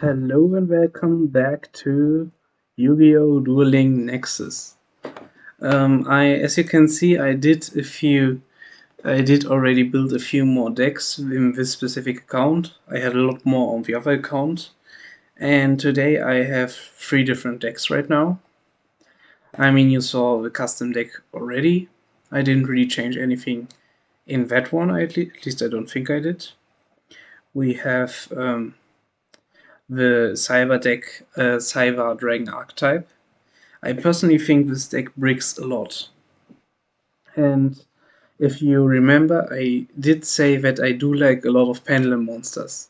Hello and welcome back to Yu-Gi-Oh! Dueling Nexus. As you can see, I did already build a few more decks in this specific account. I had a lot more on the other account, and today I have 3 different decks right now. I mean, you saw the custom deck already. I didn't really change anything in that one. At least I don't think I did. We have the Cyber deck, Cyber Dragon Archetype. I personally think this deck bricks a lot. And if you remember, I did say that I do like a lot of pendulum monsters.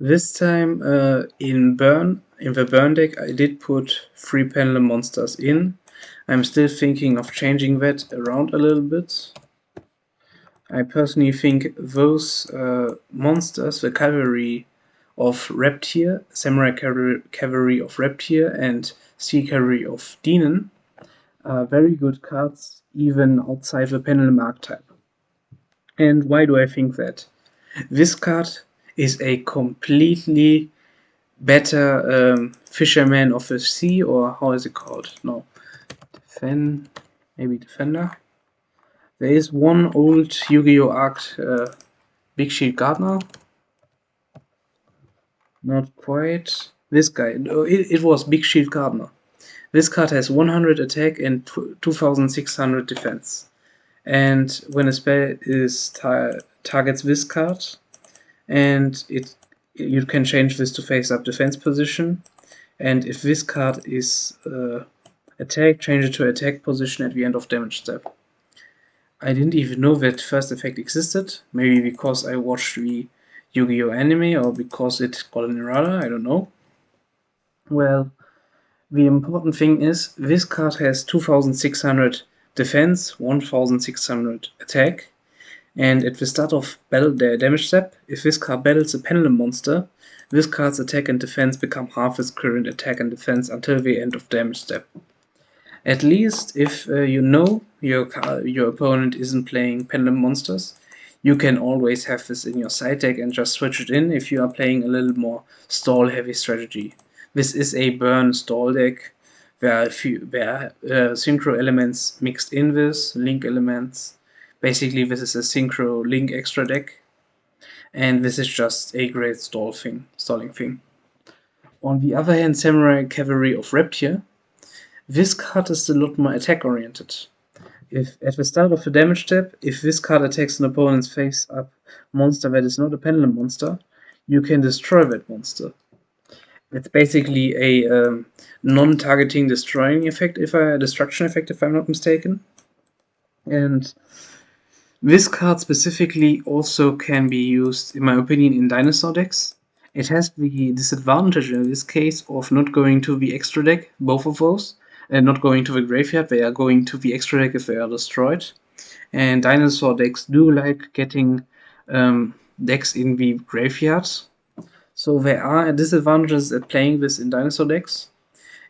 This time in the burn deck, I did put 3 pendulum monsters in. I'm still thinking of changing that around a little bit. I personally think those monsters, the cavalry of Reptier, Samurai cavalry of Reptier, and Sea cavalry of Demon, are very good cards even outside the pendulum archetype. And why do I think that? This card is a completely better Fisherman of the Sea, or how is it called? No, maybe Defender. There is one old Yu-Gi-Oh! Arc, Big Shield Gardener. Not quite. This guy. No, it was Big Shield Gardener. This card has 100 attack and 2600 defense. And when a spell is targets this card, and you can change this to face up defense position. And if this card is attack, change it to attack position at the end of damage step. I didn't even know that first effect existed. Maybe because I watched the Yu-Gi-Oh! Anime or because it got an errata, I don't know. Well, the important thing is this card has 2600 defense, 1600 attack, and at the start of battle the damage step, if this card battles a pendulum monster, this card's attack and defense become half its current attack and defense until the end of damage step. At least if you know your opponent isn't playing pendulum monsters, you can always have this in your side deck and just switch it in if you are playing a little more stall heavy strategy. This is a burn stall deck. There are synchro elements mixed in with link elements. Basically, this is a synchro link extra deck, and this is just a great stalling thing. On the other hand, Samurai Cavalry of Reptier, this card is a lot more attack oriented. If at the start of the damage step, if this card attacks an opponent's face-up monster that is not a pendulum monster, you can destroy that monster. It's basically a non-targeting destruction effect, if I'm not mistaken. And this card specifically also can be used, in my opinion, in dinosaur decks. It has the disadvantage in this case of not going to the extra deck, both of those, and not going to the graveyard. They are going to the extra deck if they are destroyed. And dinosaur decks do like getting decks in the graveyard. So there are disadvantages at playing this in dinosaur decks.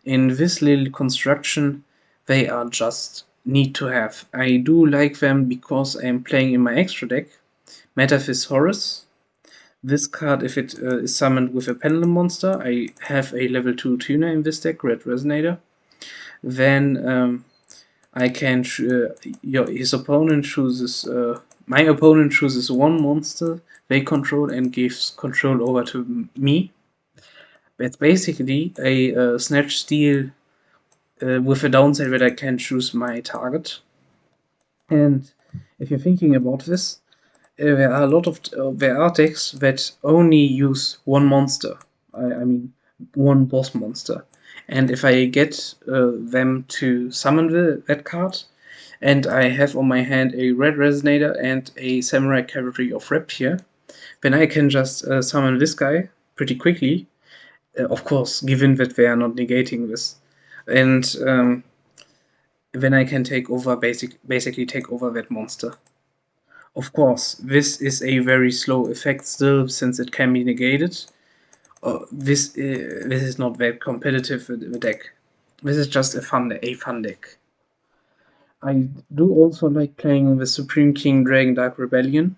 In this little construction, they are just need to have. I do like them because I am playing in my extra deck, Metaphys Horus. This card, if it is summoned with a pendulum monster, I have a level 2 tuner in this deck, Red Resonator. Then I can his opponent chooses my opponent chooses one monster they control and gives control over to me. That's basically a snatch steal with a downside that I can choose my target. And if you're thinking about this, there are a lot of there are decks that only use one monster. I mean, one boss monster. And if I get them to summon that card, and I have on my hand a Red Resonator and a Samurai Cavalry of Reptier, then I can just summon this guy pretty quickly. Of course, given that they are not negating this. And then I can take over, basically take over that monster. Of course, this is a very slow effect still, since it can be negated. This is not that competitive with the deck. This is just a fun deck. I do also like playing the Supreme King Dragon Dark Rebellion.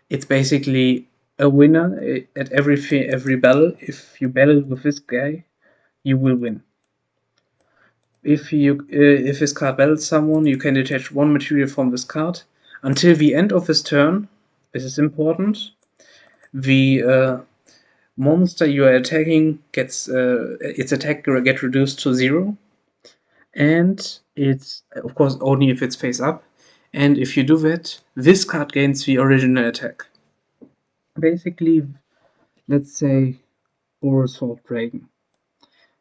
It's basically a winner at every battle. If you battle with this guy, you will win. If his card battles someone, you can detach one material from this card until the end of his turn. This is important. The monster you are attacking gets its attack get reduced to 0, and it's of course only if it's face up. And if you do that, this card gains the original attack. Basically, let's say Sword Dragon.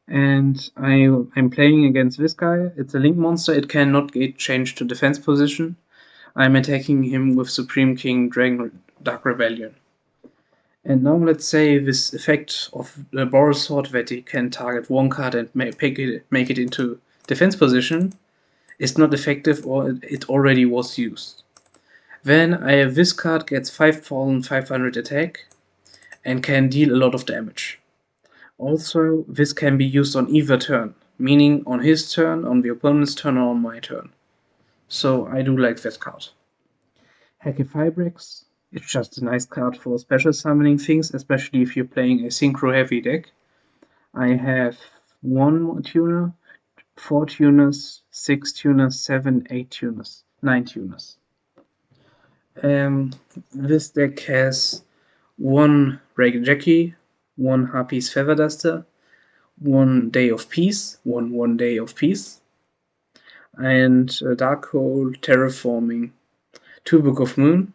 And I'm playing against this guy. It's a link monster. It cannot get changed to defense position. I'm attacking him with Supreme King Dragon Dark Rebellion. And now let's say this effect of the Boros Sword that he can target one card and make it into defense position is not effective, or it already was used. Then this card gets 5500 attack and can deal a lot of damage. Also, this can be used on either turn, meaning on his turn, on the opponent's turn, or on my turn. So I do like that card. Hackifybrex, it's just a nice card for special summoning things, especially if you're playing a synchro heavy deck. I have 1 tuner, 4 tuners, 6 tuners, 7, 8 tuners, 9 tuners. This deck has 1 Ragged Jackie, 1 Harpy's Feather Duster, 1 Day of Peace, 1 Day of Peace, and Dark Hole, Terraforming, 2 Book of Moon.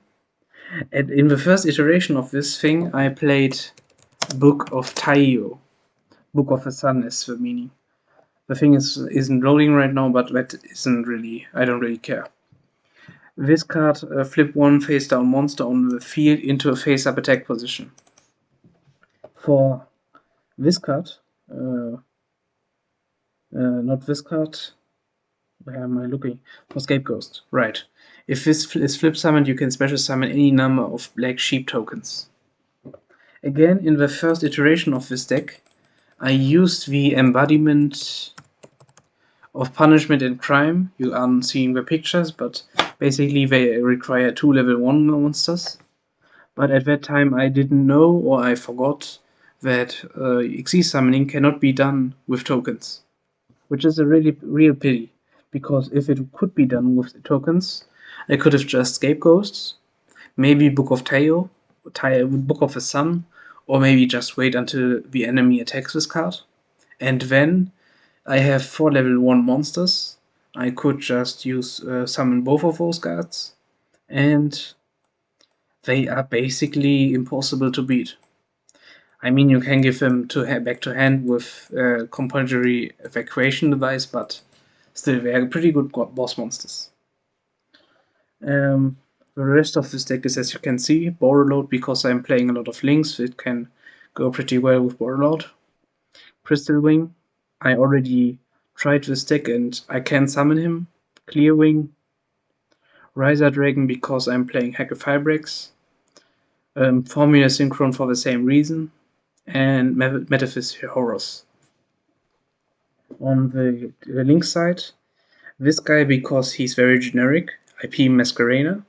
And in the first iteration of this thing, I played Book of Taiyo. Book of the Sun is the meaning. The thing isn't loading right now, but that isn't really, I don't really care. This card flip 1 face down monster on the field into a face up attack position. For this card, not this card, where am I looking? For Scapegoat, right. If this is flip summoned, you can special summon any number of black sheep tokens. Again, in the first iteration of this deck, I used the embodiment of punishment and crime. You aren't seeing the pictures, but basically they require 2 level 1 monsters. But at that time I didn't know, or I forgot, that Xyz summoning cannot be done with tokens. Which is a really real pity, because if it could be done with tokens, I could have just Scapegoats, maybe Book of Taiyo, Book of the Sun, or maybe just wait until the enemy attacks this card. And then I have 4 level 1 monsters. I could just use summon both of those cards, and they are basically impossible to beat. I mean, you can give them back to hand with compulsory evacuation device, but still, they are pretty good boss monsters. The rest of this deck is, as you can see, Borreload, because I'm playing a lot of links. It can go pretty well with Borreload. Crystal Wing, I already tried this deck and I can summon him. Clear Wing, Riser Dragon, because I'm playing Hackifybrex. Formula Synchron for the same reason, and Metaphys Horus. On the link side, this guy because he's very generic, IP Masquerena.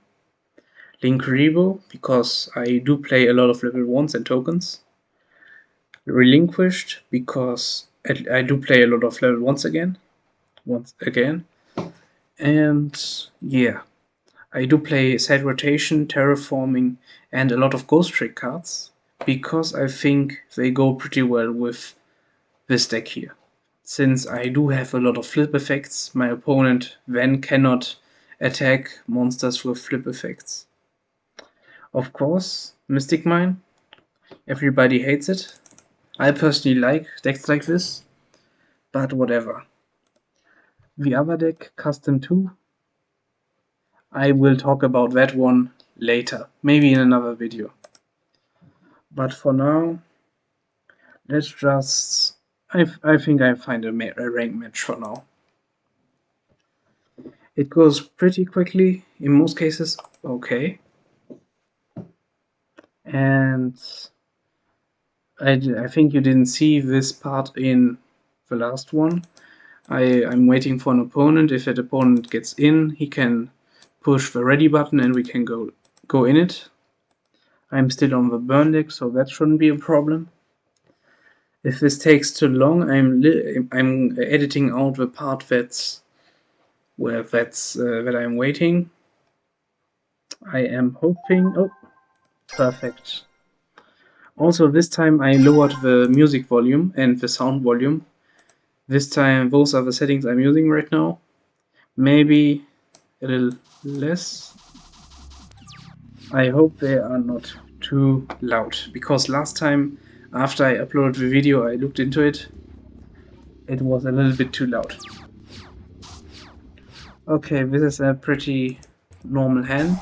Link Rebo, because I do play a lot of level 1s and tokens. Relinquished, because I do play a lot of level 1s once again. And yeah, I do play Side Rotation, Terraforming, and a lot of Ghost Trick cards, because I think they go pretty well with this deck here. Since I do have a lot of flip effects, my opponent then cannot attack monsters with flip effects. Of course, Mystic Mine, everybody hates it. I personally like decks like this, but whatever. The other deck, Custom 2, I will talk about that one later, maybe in another video. But for now, let's just... I think I find a rank match for now. It goes pretty quickly, in most cases, okay. And I think you didn't see this part in the last one. I'm waiting for an opponent. If that opponent gets in, he can push the ready button and we can go in it. I'm still on the burn deck, so that shouldn't be a problem. If this takes too long, I'm editing out the part that I'm waiting. I am hoping. Oh, perfect. Also, this time I lowered the music volume and the sound volume. This time, those are the settings I'm using right now. Maybe a little less. I hope they are not too loud, because last time after I uploaded the video I looked into it. It was a little bit too loud. Okay, this is a pretty normal hand.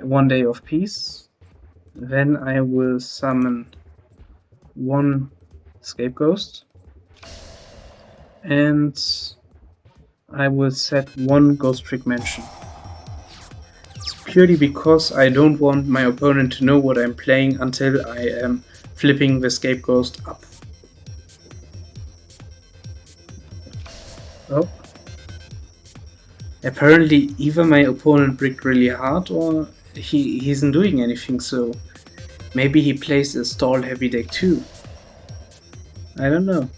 One Day of Peace. Then I will summon one Scapegoat. And I will set one Ghost Trick Mansion. It's purely because I don't want my opponent to know what I'm playing until I am flipping the Scapegoat up. Oh. Apparently either my opponent bricked really hard or he isn't doing anything, so maybe he plays a stall heavy deck too. I don't know.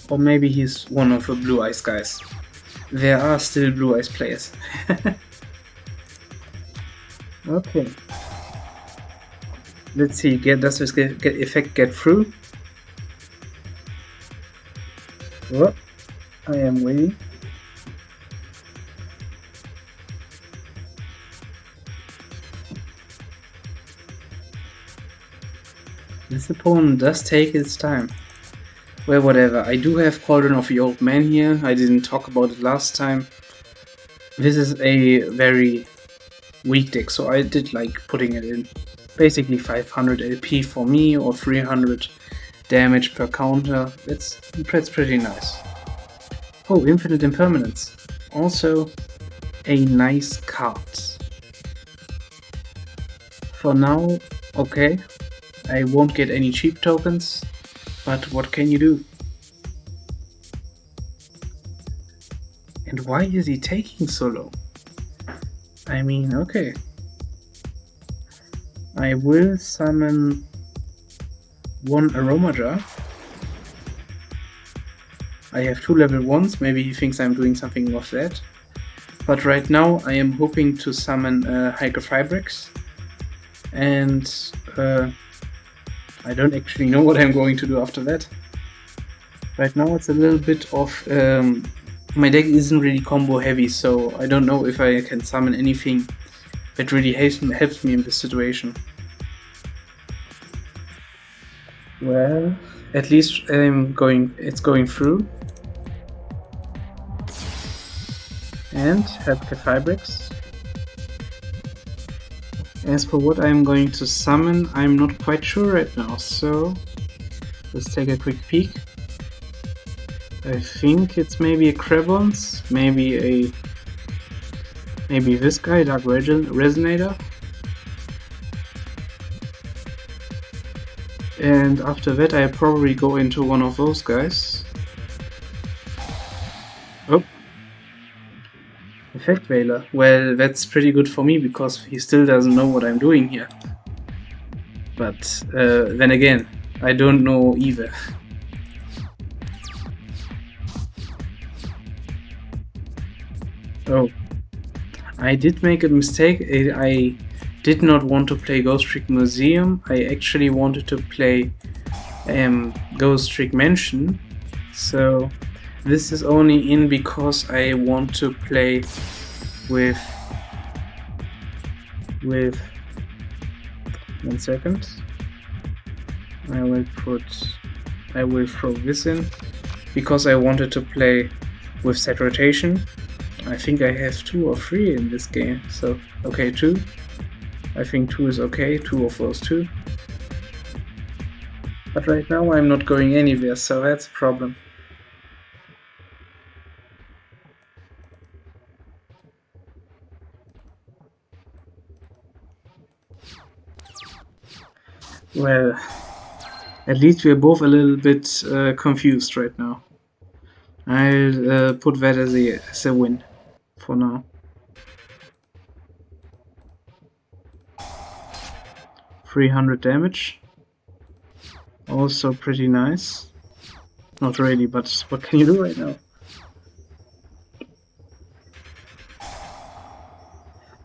Or maybe he's one of the Blue Eyes guys. There are still Blue Eyes players. Okay. Let's see, does this effect get through? Oh, I am waiting. This opponent does take its time. Well, whatever. I do have Cauldron of the Old Man here. I didn't talk about it last time. This is a very weak deck, so I did like putting it in. Basically 500 LP for me or 300 damage per counter. That's pretty nice. Oh, Infinite Impermanence. Also a nice card. For now, okay. I won't get any cheap tokens, but what can you do? And why is he taking so long? I mean, okay. I will summon one Aroma Jar. I have 2 level 1s, maybe he thinks I'm doing something with that. But right now I am hoping to summon Hygrofabrix. And I don't actually know what I'm going to do after that. Right now it's a little bit of... my deck isn't really combo heavy, so I don't know if I can summon anything that really helps me in this situation. Well, at least it's going through. And Hygrofabrix. As for what I'm going to summon, I'm not quite sure right now, so let's take a quick peek. I think it's maybe a Crebons, maybe this guy, Dark Resonator. And after that I probably go into one of those guys. Oh. Effect Veiler. Well, that's pretty good for me because he still doesn't know what I'm doing here. But then again, I don't know either. Oh, I did make a mistake. I did not want to play Ghost Trick Museum. I actually wanted to play Ghost Trick Mansion. So this is only in because I want to play with 1 second. I will throw this in because I wanted to play with set rotation. I think I have 2 or 3 in this game, so okay, 2. I think 2 is okay, 2 of those 2. But right now I'm not going anywhere, so that's a problem. Well, at least we're both a little bit confused right now. I'll put that as a win for now. 300 damage. Also pretty nice. Not really, but what can you do right now?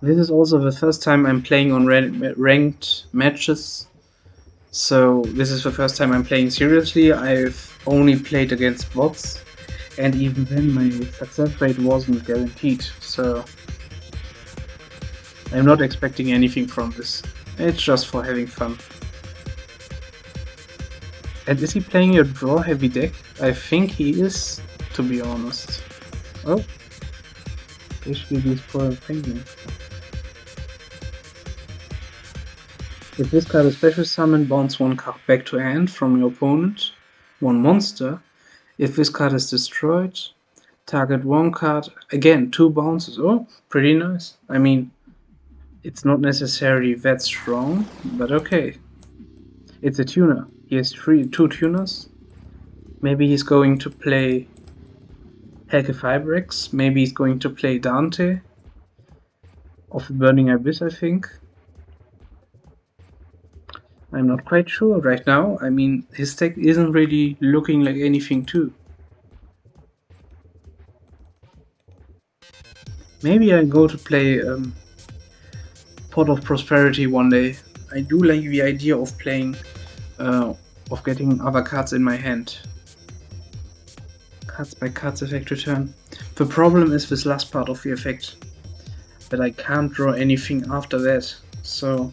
This is also the first time I'm playing on ranked matches. So this is the first time I'm playing seriously. I've only played against bots, and even then my success rate wasn't guaranteed. So I'm not expecting anything from this. It's just for having fun. And is he playing your draw heavy deck? I think he is, to be honest. Oh, basically these poor penguins. If this card is special summon, bounce one card back to hand from your opponent, one monster. If this card is destroyed, target one card, again 2 bounces. Oh, pretty nice. I mean, it's not necessarily that strong, but okay. It's a tuner. He has 2 tuners. Maybe he's going to play Helke maybe he's going to play Dante of the Burning Abyss, I think. I'm not quite sure right now. I mean, his deck isn't really looking like anything too. Maybe I go to play Pot of Prosperity one day. I do like the idea of playing, of getting other cards in my hand. Cards by cards effect return. The problem is this last part of the effect, that I can't draw anything after that, so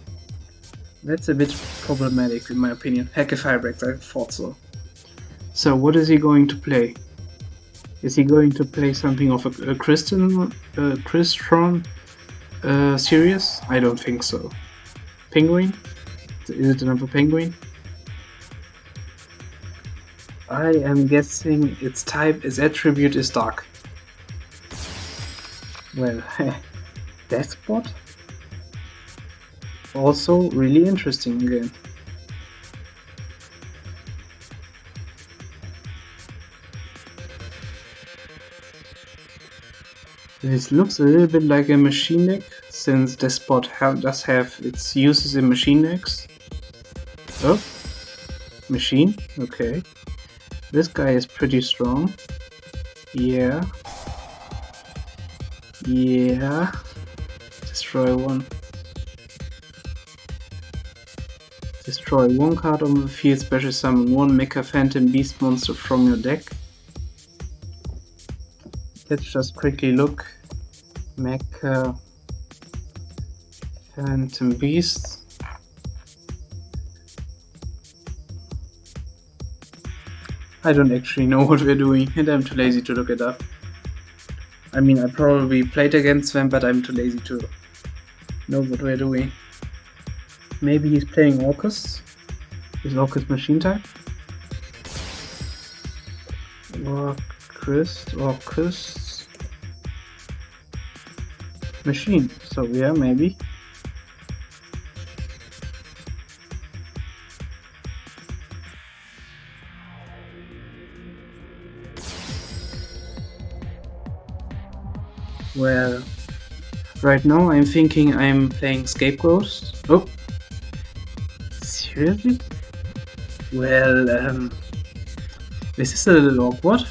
that's a bit problematic in my opinion. Hecke Firebreaks, I thought so. So what is he going to play? Is he going to play something of a Crystron series? I don't think so. Penguin? Is it another penguin? I am guessing its type, its attribute is dark. Well, Deathbot? Also really interesting again. This looks a little bit like a machine deck, since Despot does have its uses in machine decks. Oh, machine, okay. This guy is pretty strong. Yeah. Yeah. Destroy one. Destroy one card on the field, special summon one Mecha Phantom Beast monster from your deck. Let's just quickly look. Mecha Phantom Beast. I don't actually know what we're doing, and I'm too lazy to look it up. I mean, I probably played against them, but I'm too lazy to know what we're doing. Maybe he's playing Orcus. Is Orcus machine type? Orcus. Machine. So yeah, maybe. Well, right now I'm thinking I'm playing Scapegoat. Oh, seriously? Well, this is a little awkward.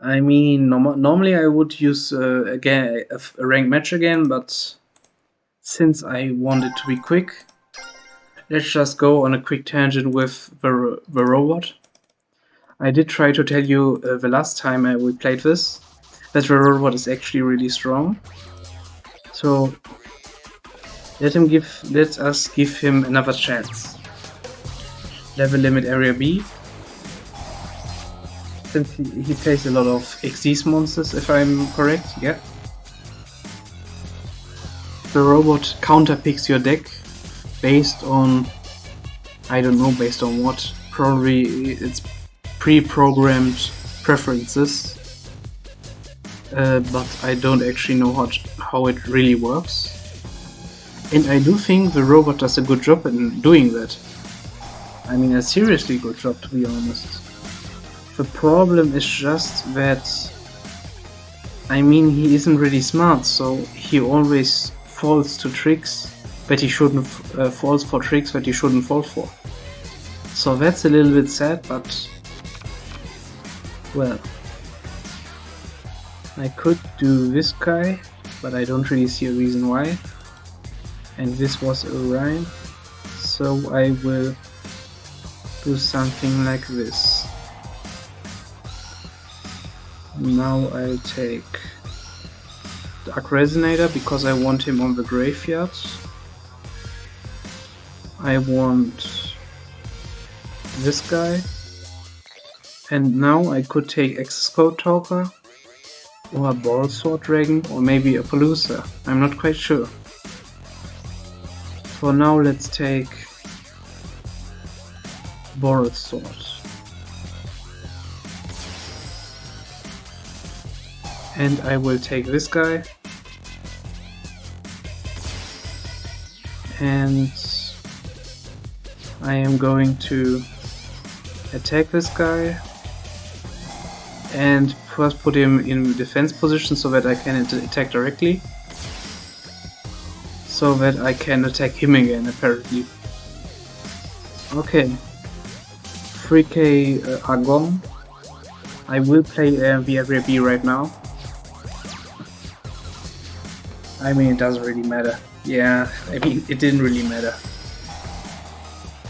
I mean, normally I would use again a ranked match again, but since I want it to be quick, let's just go on a quick tangent with the robot. I did try to tell you the last time we played this, that the robot is actually really strong. So let us give him another chance. Level limit area B. Since he plays a lot of Xyz monsters, if I'm correct, yeah. The robot counterpicks your deck based on, I don't know based on what, probably it's pre-programmed preferences, but I don't actually know how it really works. And I do think the robot does a good job in doing that. I mean, a seriously good job, to be honest. The problem is just that, I mean, he isn't really smart, so he always falls to tricks that he shouldn't falls for tricks that he shouldn't fall for. So that's a little bit sad, but well, I could do this guy, but I don't really see a reason why. And this was a rhyme, so I will do something like this. Now I'll take Dark Resonator because I want him on the graveyard. I want this guy. And now I could take Access Code Talker or a Ball Sword Dragon or maybe a Palooza. I'm not quite sure. For now let's take Borrowed Sword. And I will take this guy. And I am going to attack this guy. And first put him in defense position so that I can attack directly. So that I can attack him again, apparently. Okay. 3k Argon. I will play VRB right now. I mean, it doesn't really matter. Yeah, I mean, it didn't really matter.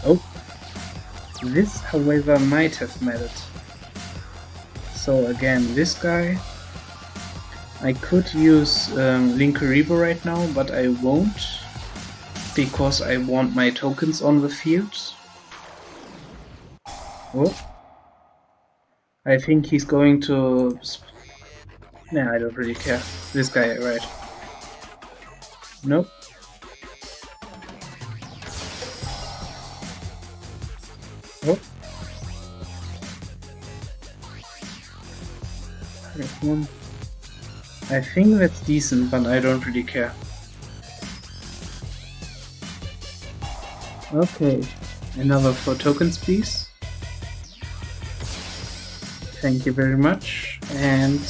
Oh. This, however, might have mattered. So again, this guy. I could use Linkuriboh right now, but I won't, because I want my tokens on the field. Oh. I think he's going to... Nah, I don't really care. This guy, right. Nope. Oh. There's one. I think that's decent, but I don't really care. Okay, another 4 tokens please. Thank you very much, and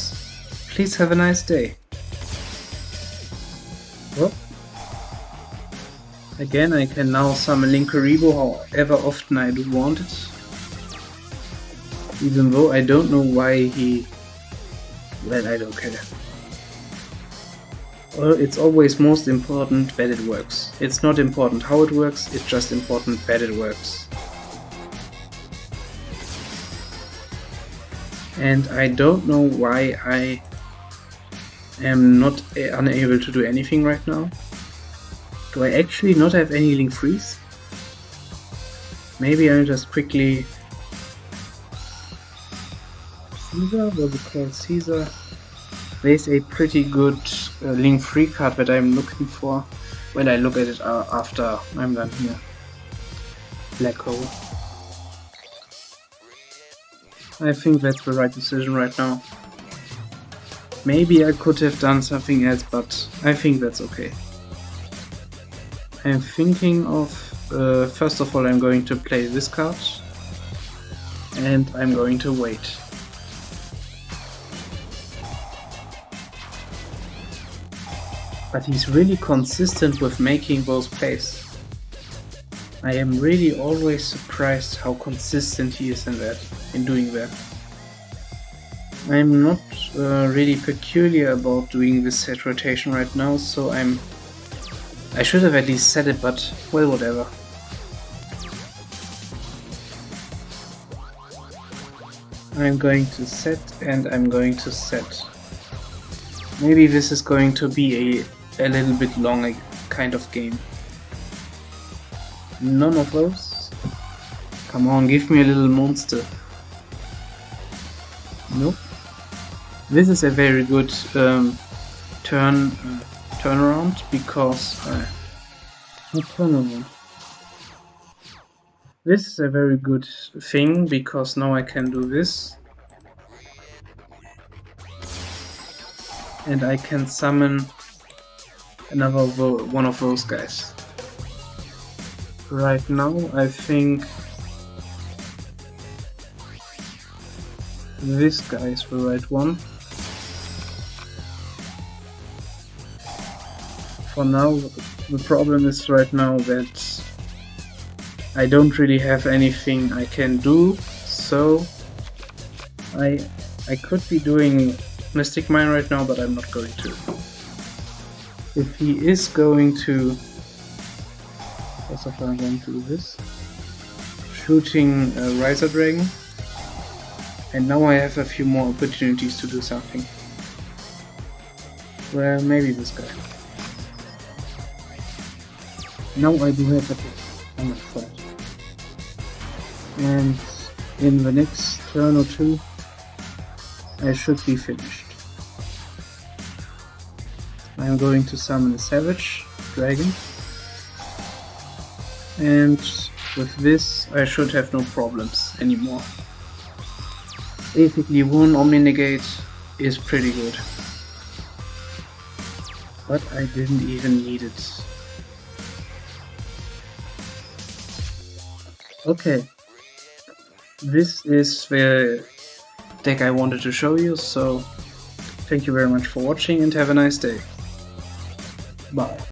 please have a nice day. Oh. Again, I can now summon Linkuriboh however often I do want it. Even though I don't know why he... Well, I don't care. Well, it's always most important that it works. It's not important how it works, it's just important that it works. And I don't know why I am not unable to do anything right now. Do I actually not have any Link Freeze? Maybe I'll just quickly... Caesar? Was it called Caesar? There's a pretty good Link Free card that I'm looking for. Well, I look at it after I'm done here. Black Hole. I think that's the right decision right now. Maybe I could have done something else, but I think that's okay. I'm thinking of... first of all, I'm going to play this card. And I'm going to wait. But he's really consistent with making those plays. I am really always surprised how consistent he is in doing that. I'm not really peculiar about doing this set rotation right now, so I should have at least said it, but well, whatever. I'm going to set and I'm going to set. Maybe this is going to be a little bit long kind of game. None of those? Come on, give me a little monster. Nope. This is a very good turnaround because... not turnaround. This is a very good thing because now I can do this. And I can summon another one of those guys. Right now I think this guy is the right one. for now, the problem is right now that I don't really have anything I can do, so I could be doing Mystic Mine right now, but I'm not going to. If he is going to... First of all, I'm going to do this. Shooting a Riser Dragon. And now I have a few more opportunities to do something. Well, maybe this guy. Now I do have a hit on my side. And in the next turn or two, I should be finished. I'm going to summon a Savage Dragon. And with this, I should have no problems anymore. Basically, one Omni Negate is pretty good. But I didn't even need it. Okay. This is the deck I wanted to show you, so thank you very much for watching and have a nice day. Bye.